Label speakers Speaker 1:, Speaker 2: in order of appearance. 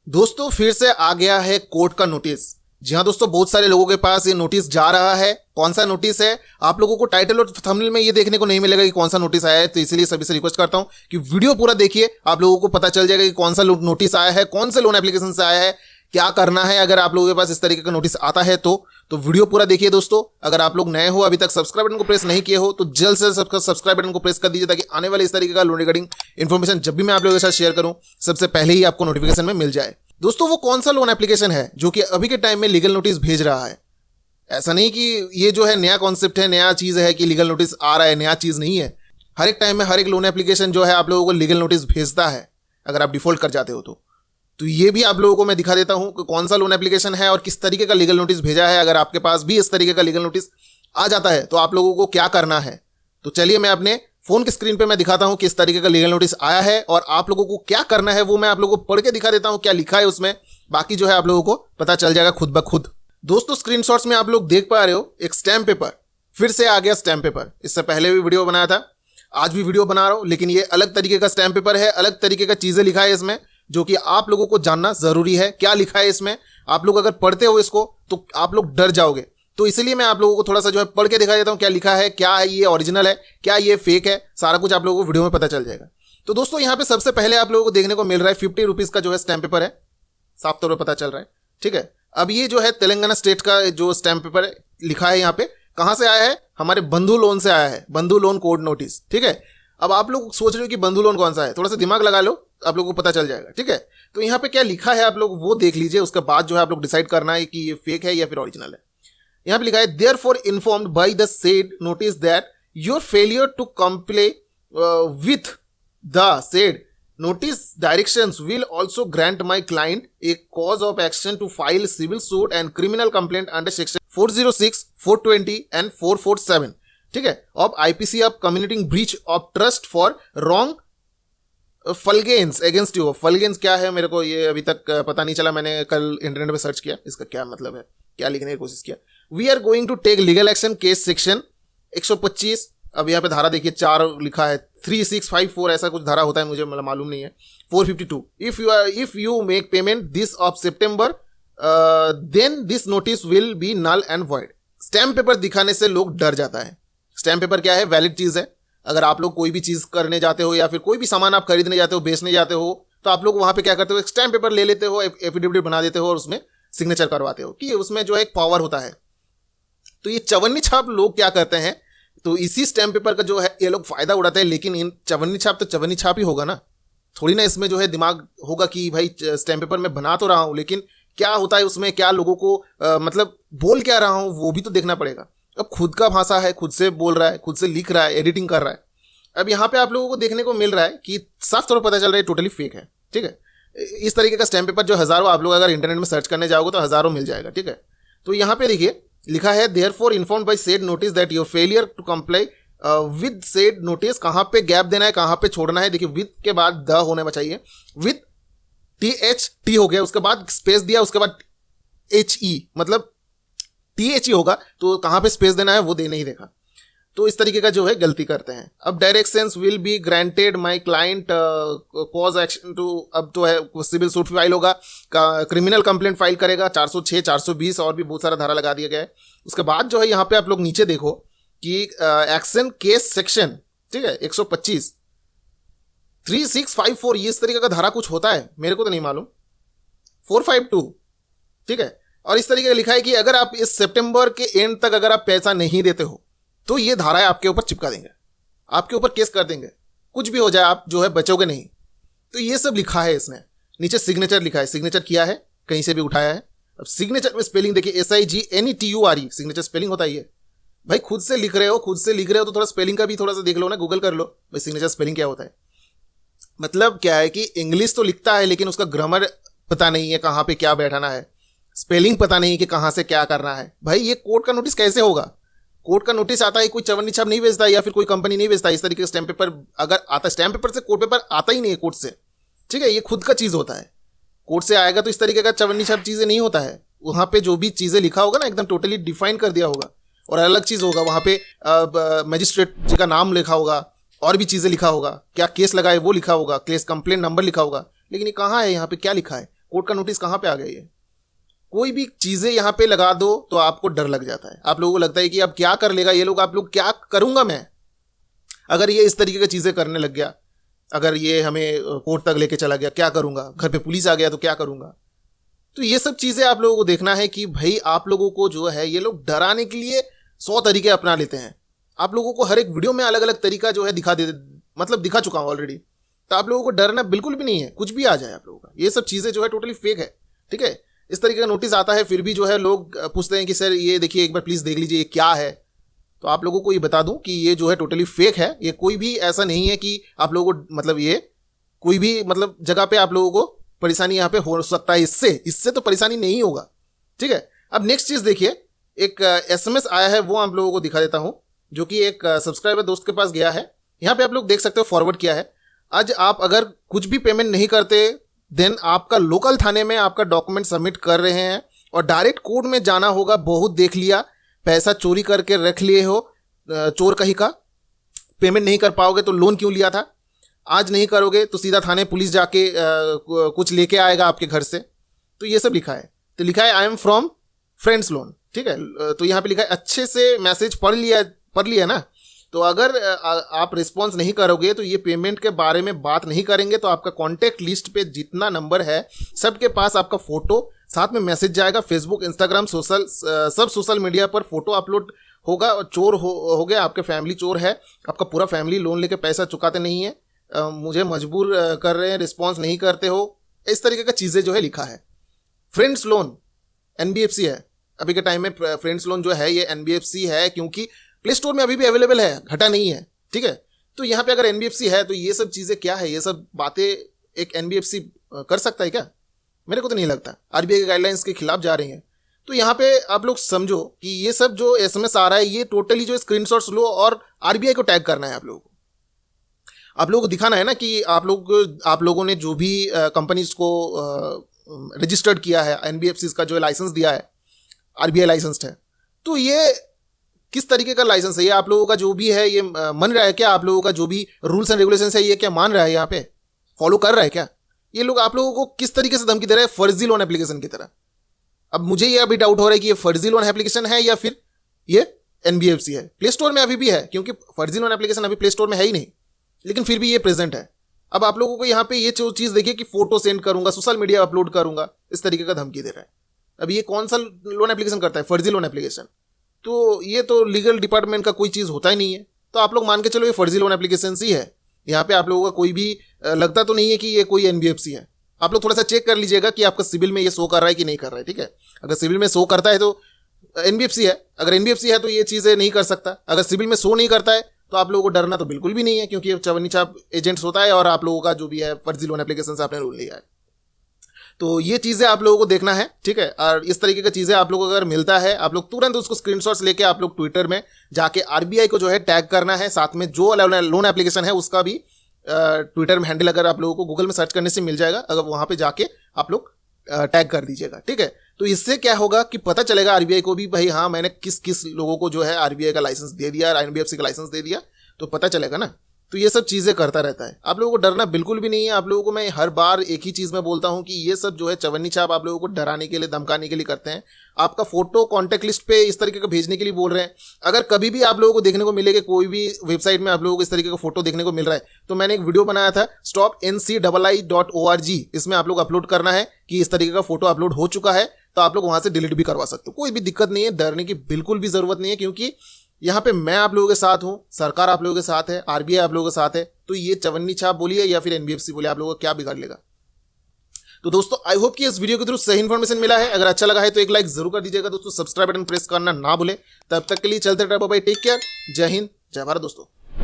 Speaker 1: दोस्तों फिर से आ गया है कोर्ट का नोटिस। जी हाँ दोस्तों, बहुत सारे लोगों के पास ये नोटिस जा रहा है। कौन सा नोटिस है आप लोगों को टाइटल और थंबनेल में ये देखने को नहीं मिलेगा कि कौन सा नोटिस आया है, तो इसीलिए सभी से रिक्वेस्ट करता हूं कि वीडियो पूरा देखिए। आप लोगों को पता चल जाएगा कि कौन सा नोटिस आया है, कौन से लोन एप्लीकेशन से आया है, क्या करना है अगर आप लोगों के पास इस तरीके का नोटिस आता है तो वीडियो पूरा देखिए दोस्तों। अगर आप लोग नए हो, अभी तक सब्सक्राइब बटन को प्रेस नहीं किए हो तो जल्द से सब्सक्राइब बटन को प्रेस कर दीजिए, ताकि आने वाले इस तरीके का लोन रिगार्डिंग इन्फॉर्मेशन जब भी मैं आप लोगों के साथ शेयर करूं सबसे पहले ही आपको नोटिफिकेशन में मिल जाए। दोस्तों वो कौन सा लोन एप्लीकेशन है जो कि अभी के टाइम में लीगल नोटिस भेज रहा है? ऐसा नहीं कि ये जो है नया कॉन्सेप्ट है, नया चीज है कि लीगल नोटिस आ रहा है, नया चीज नहीं है। हर एक टाइम में हर एक लोन एप्लीकेशन जो है आप लोगों को लीगल नोटिस भेजता है अगर आप डिफॉल्ट कर जाते हो तो ये भी आप लोगों को मैं दिखा देता हूं कि कौन सा लोन एप्लीकेशन है और किस तरीके का लीगल नोटिस भेजा है। अगर आपके पास भी इस तरीके का लीगल नोटिस आ जाता है तो आप लोगों को क्या करना है, तो चलिए मैं अपने फोन की स्क्रीन पे मैं दिखाता हूं किस तरीके का लीगल नोटिस आया है और आप लोगों को क्या करना है वो मैं आप लोगों को पढ़ के दिखा देता हूं क्या लिखा है उसमें। बाकी जो है आप लोगों को पता चल जाएगा खुद ब खुद। दोस्तों स्क्रीनशॉट्स में आप लोग देख पा रहे हो एक स्टैम्प पेपर, फिर से आ गया स्टैम्प पेपर। इससे पहले भी वीडियो बनाया था, आज भी वीडियो बना रहा हूं, लेकिन ये अलग तरीके का स्टैम्प पेपर है, अलग तरीके का चीजें लिखा है इसमें जो कि आप लोगों को जानना जरूरी है। क्या लिखा है इसमें, आप लोग अगर पढ़ते हो इसको तो आप लोग डर जाओगे, तो इसलिए मैं आप लोगों को थोड़ा सा जो है पढ़ के दिखा देता हूं क्या लिखा है, क्या है ये ओरिजिनल है, क्या ये फेक है, सारा कुछ आप लोगों को वीडियो में पता चल जाएगा। तो दोस्तों यहाँ पे सबसे पहले आप लोगों को देखने को मिल रहा है 50 रुपीज का जो है स्टैम्प पेपर है, साफ तौर पर पता चल रहा है। ठीक है, अब ये जो है तेलंगाना स्टेट का जो स्टैम्प पेपर है लिखा है यहाँ पे, कहां से आया है, हमारे बंधु लोन से आया है, बंधु लोन कोड नोटिस। ठीक है, अब आप लोग सोच रहे हो कि बंधु लोन कौन सा है, थोड़ा सा दिमाग लगा लो, आप लोगों को पता चल जाएगा। ठीक है, तो यहाँ पे क्या लिखा है आप लोग वो देख लीजिए, उसके बाद जो है आप लोग डिसाइड करना है कि ये फेक है या फिर ओरिजिनल है। यहाँ पे लिखा है therefore informed by the said notice that your failure to comply with the said notice directions will also grant my client a cause of action to file civil suit and criminal complaint under section 406, 420 and 447। ठीक है, of IPC of committing breach of trust for wrong fulgens against you। fulgens क्या है मेरे को ये अभी तक पता नहीं चला, मैंने कल इंटरनेट पे सर्च किया इसका क्या मतलब है, क्या लिखने की कोशिश किया। We are going to take legal action case section 125, अब यहाँ पे धारा देखिए 4 लिखा है, 3654 ऐसा कुछ धारा होता है, मुझे मतलब मालूम नहीं है। 452 if you make payment this of September then this notice will be null and void. Stamp paper दिखाने से लोग डर जाता है। स्टैम्प पेपर क्या है, वैलिड चीज है। अगर आप लोग कोई भी चीज करने जाते हो या फिर कोई भी सामान आप खरीदने जाते हो, बेचने जाते हो, तो आप लोग वहां पे क्या करते हो, एक स्टैम्प पेपर ले लेते हो, एफिडेविट बना देते हो और उसमें सिग्नेचर करवाते हो कि उसमें जो है एक पावर होता है। तो ये चवन्नी छाप लोग क्या करते हैं, तो इसी स्टैम्प पेपर का जो है ये लोग फायदा उड़ाते हैं। लेकिन इन चवन्नी छाप तो चवन्नी छाप ही होगा ना, थोड़ी ना इसमें जो है दिमाग होगा कि भाई स्टैम्प पेपर में बना तो रहा हूं लेकिन क्या होता है उसमें, क्या लोगों को मतलब बोल क्या रहा हूं वो भी तो देखना पड़ेगा। अब खुद का भाषा है, खुद से बोल रहा है, खुद से लिख रहा है, एडिटिंग कर रहा है। अब यहाँ पे आप लोगों को देखने को मिल रहा है कि साफ तौर पर पता चल रहा है टोटली फेक है। ठीक है, इस तरीके का स्टैम्प पेपर जो हजारों आप लोग अगर इंटरनेट में सर्च करने जाओगे तो हजारों मिल जाएगा। ठीक है, तो यहाँ पे देखिए लिखा है therefore informed by said notice that your failure to comply with said notice, कहां पे गैप देना है, कहां पे छोड़ना है, देखिए विद के बाद द होना चाहिए, विद THT हो गया, उसके बाद स्पेस दिया, उसके बाद HE मतलब THE होगा, तो कहां पे स्पेस देना है वो दे नहीं देखा, तो इस तरीके का जो है गलती करते हैं। अब directions will be granted my client cause action to, अब तो है सिविल सूट फाइल होगा, क्रिमिनल कंप्लेंट फाइल करेगा, 406, 420 और भी बहुत सारा धारा लगा दिया गया है। उसके बाद जो है यहाँ पे आप लोग नीचे देखो कि एक्शन केस सेक्शन, ठीक है 125, 3654 ये इस तरीके का धारा कुछ होता है, मेरे को तो नहीं मालूम, 452। ठीक है, और इस तरीके का लिखा है कि अगर आप इस सितंबर के एंड तक अगर आप पैसा नहीं देते हो तो ये धाराएं आपके ऊपर चिपका देंगे, आपके ऊपर केस कर देंगे, कुछ भी हो जाए आप जो है बचोगे नहीं। तो ये सब लिखा है इसने, नीचे सिग्नेचर लिखा है, सिग्नेचर किया है, कहीं से भी उठाया है। अब सिग्नेचर में स्पेलिंग देखिए SIGNETURE, सिग्नेचर स्पेलिंग होता है ये। भाई खुद से लिख रहे हो तो थोड़ा स्पेलिंग का भी थोड़ा सा देख लो ना, गूगल कर लो भाई सिग्नेचर स्पेलिंग क्या होता है। मतलब क्या है कि इंग्लिश तो लिखता है लेकिन उसका ग्रामर पता नहीं है, कहाँ पे क्या बैठाना है, स्पेलिंग पता नहीं है कि कहाँ से क्या करना है। भाई ये कोर्ट का नोटिस कैसे होगा? कोर्ट का नोटिस आता है, कोई चवन्नी छाप नहीं भेजता या फिर कोई कंपनी नहीं भेजता इस तरीके का स्टैम्प पेपर। अगर आता स्टैम्प पेपर से कोर्ट पेपर आता ही नहीं है कोर्ट से, ठीक है, ये खुद का चीज होता है। कोर्ट से आएगा तो इस तरीके का चवन्नी छाप चीजें नहीं होता है। वहां पे जो भी चीजें लिखा होगा ना एकदम टोटली डिफाइन कर दिया होगा, और अलग चीज होगा वहां पे मजिस्ट्रेट जी का नाम लिखा होगा और भी चीजें लिखा होगा, क्या केस लगा है वो लिखा होगा, केस कंप्लेंट नंबर लिखा होगा। लेकिन ये कहाँ है, यहाँ पे क्या लिखा है? कोर्ट का नोटिस कहाँ पे आ गया ये? कोई भी चीजें यहाँ पे लगा दो तो आपको डर लग जाता है। आप लोगों को लगता है कि अब क्या कर लेगा ये लोग, आप लोग क्या करूंगा मैं अगर ये इस तरीके की चीजें करने लग गया, अगर ये हमें कोर्ट तक लेके चला गया क्या करूंगा, घर पे पुलिस आ गया तो क्या करूंगा। तो ये सब चीजें आप लोगों को देखना है कि भाई आप लोगों को जो है ये लोग डराने के लिए 100 तरीके अपना लेते हैं। आप लोगों को हर एक वीडियो में अलग अलग तरीका जो है दिखा चुका हूं ऑलरेडी। तो आप लोगों को डरना बिल्कुल भी नहीं है, कुछ भी आ जाए आप लोगों का। ये सब चीजें जो है टोटली फेक है, ठीक है। इस तरीके का नोटिस आता है फिर भी जो है लोग पूछते हैं कि सर ये देखिए एक बार प्लीज देख लीजिए ये क्या है। तो आप लोगों को ये बता दूं कि ये जो है टोटली फेक है। ये कोई भी ऐसा नहीं है कि आप लोगों को ये कोई भी जगह पे आप लोगों को परेशानी यहाँ पे हो सकता है। इससे तो परेशानी नहीं होगा, ठीक है। अब नेक्स्ट चीज देखिए, एक SMS आया है वो आप लोगों को दिखा देता हूं, जो कि एक सब्सक्राइबर दोस्त के पास गया है। यहाँ पे आप लोग देख सकते हो फॉरवर्ड किया है। आज आप अगर कुछ भी पेमेंट नहीं करते देन आपका लोकल थाने में आपका डॉक्यूमेंट सबमिट कर रहे हैं और डायरेक्ट कोर्ट में जाना होगा। बहुत देख लिया, पैसा चोरी करके रख लिए हो, चोर कहीं का, पेमेंट नहीं कर पाओगे तो लोन क्यों लिया था, आज नहीं करोगे तो सीधा थाने पुलिस जाके कुछ लेके आएगा आपके घर से। तो ये सब लिखा है। तो लिखा है I am from friends loan, ठीक है। तो यहाँ पे लिखा है अच्छे से मैसेज पढ़ लिया ना। तो अगर आप रिस्पॉन्स नहीं करोगे तो ये पेमेंट के बारे में बात नहीं करेंगे। तो आपका कॉन्टैक्ट लिस्ट पे जितना नंबर है सबके पास आपका फोटो साथ में मैसेज जाएगा। फेसबुक, इंस्टाग्राम, सब सोशल मीडिया पर फोटो अपलोड होगा। और चोर हो गया, आपके फैमिली चोर है, आपका पूरा फैमिली लोन लेके पैसा चुकाते नहीं है, मुझे मजबूर कर रहे हैं, रिस्पॉन्स नहीं करते हो, इस तरीके का चीज़ें जो है लिखा है। फ्रेंड्स लोन NBFC है अभी के टाइम में। फ्रेंड्स लोन जो है ये NBFC है क्योंकि प्ले स्टोर में अभी भी अवेलेबल है, घटा नहीं है, ठीक है। तो यहाँ पे अगर NBFC है तो ये सब चीज़ें क्या है, ये सब बातें एक NBFC कर सकता है क्या? मेरे को तो नहीं लगता। RBI के गाइडलाइंस के खिलाफ जा रही हैं। तो यहाँ पे आप लोग समझो कि ये सब जो SMS आ रहा है ये टोटली जो स्क्रीनशॉट्स लो और RBI को टैग करना है। आप लोगों को दिखाना है ना कि आप लोगों ने जो भी कंपनीज को रजिस्टर्ड किया है, NBFC का जो लाइसेंस दिया है RBI लाइसेंस्ड है, तो ये किस तरीके का लाइसेंस है, ये आप लोगों का जो भी है ये मान रहा है क्या? आप लोगों का जो भी रूल्स एंड रेगुलेशंस है ये क्या मान रहा है, यहाँ पे फॉलो कर रहा है क्या? ये लोग आप लोगों को किस तरीके से धमकी दे रहे हैं, फर्जी लोन एप्लीकेशन की तरह। अब मुझे ये अभी डाउट हो रहा है कि ये फर्जी लोन एप्लीकेशन है या फिर ये NBFC है। प्ले स्टोर में अभी भी है क्योंकि फर्जी लोन एप्लीकेशन अभी प्ले स्टोर में है ही नहीं, लेकिन फिर भी ये प्रेजेंट है। अब आप लोगों को यहाँ पे ये चीज देखिए कि फोटो सेंड करूंगा, सोशल मीडिया अपलोड करूंगा, इस तरीके का धमकी दे रहा है। अब ये कौन सा लोन एप्लीकेशन करता है? फर्जी लोन एप्लीकेशन। तो ये तो लीगल डिपार्टमेंट का कोई चीज होता ही नहीं है। तो आप लोग मान के चलो ये फर्जी लोन एप्लीकेशन ही है। यहाँ पे आप लोगों का कोई भी लगता तो नहीं है कि ये कोई NBFC है। आप लोग थोड़ा सा चेक कर लीजिएगा कि आपका सिविल में ये शो कर रहा है कि नहीं कर रहा है, ठीक है। अगर सिविल में शो करता है तो NBFC है, अगर NBFC है तो ये चीजें नहीं कर सकता। अगर सिविल में शो नहीं करता है तो आप लोगों को डरना तो बिल्कुल भी नहीं है क्योंकि ये चवन्नी छाप एजेंट्स होता है और आप लोगों का जो भी है फर्जी लोन एप्लीकेशन से आपने लोन लिया है। तो ये चीजें आप लोगों को देखना है, ठीक है। और इस तरीके की चीजें आप लोगों को अगर मिलता है आप लोग तुरंत उसको स्क्रीनशॉट्स लेके आप लोग ट्विटर में जाके RBI को जो है टैग करना है। साथ में जो लोन एप्लीकेशन है उसका भी ट्विटर में हैंडल अगर आप लोगों को गूगल में सर्च करने से मिल जाएगा, अगर वहां पे जाके आप लोग टैग कर दीजिएगा, ठीक है। तो इससे क्या होगा कि पता चलेगा RBI को भी भाई हाँ मैंने किस किस लोगों को जो है RBI का लाइसेंस दे दिया, NBFC का लाइसेंस दे दिया, तो पता चलेगा ना। तो ये सब चीजें करता रहता है। आप लोगों को डरना बिल्कुल भी नहीं है। आप लोगों को मैं हर बार एक ही चीज में बोलता हूं कि ये सब जो है चवन्नी छाप आप लोगों को डराने के लिए, धमकाने के लिए करते हैं। आपका फोटो कॉन्टैक्ट लिस्ट पे इस तरीके का भेजने के लिए बोल रहे हैं। अगर कभी भी आप लोगों को देखने को मिलेगा कोई भी वेबसाइट में आप लोगों को इस तरीके का फोटो देखने को मिल रहा है, तो मैंने एक वीडियो बनाया था stopncii.org, इसमें आप लोग अपलोड करना है कि इस तरीके का फोटो अपलोड हो चुका है, तो आप लोग वहां से डिलीट भी करवा सकते हो। कोई भी दिक्कत नहीं है, डरने की बिल्कुल भी जरूरत नहीं है क्योंकि यहाँ पे मैं आप लोगों के साथ हूँ, सरकार आप लोगों के साथ है, RBI आप लोगों के साथ है। तो ये चवन्नी छाप बोलिए या फिर NBFC बोलिए, आप लोगों को क्या बिगाड़ लेगा। तो दोस्तों आई होप कि इस वीडियो के थ्रू सही इन्फॉर्मेशन मिला है। अगर अच्छा लगा है तो एक लाइक जरूर कर दीजिएगा दोस्तों, सब्सक्राइब बटन प्रेस करना ना भूले। तब तक के लिए चलते रहो, बाय, टेक केयर, जय हिंद, जय भारत दोस्तों।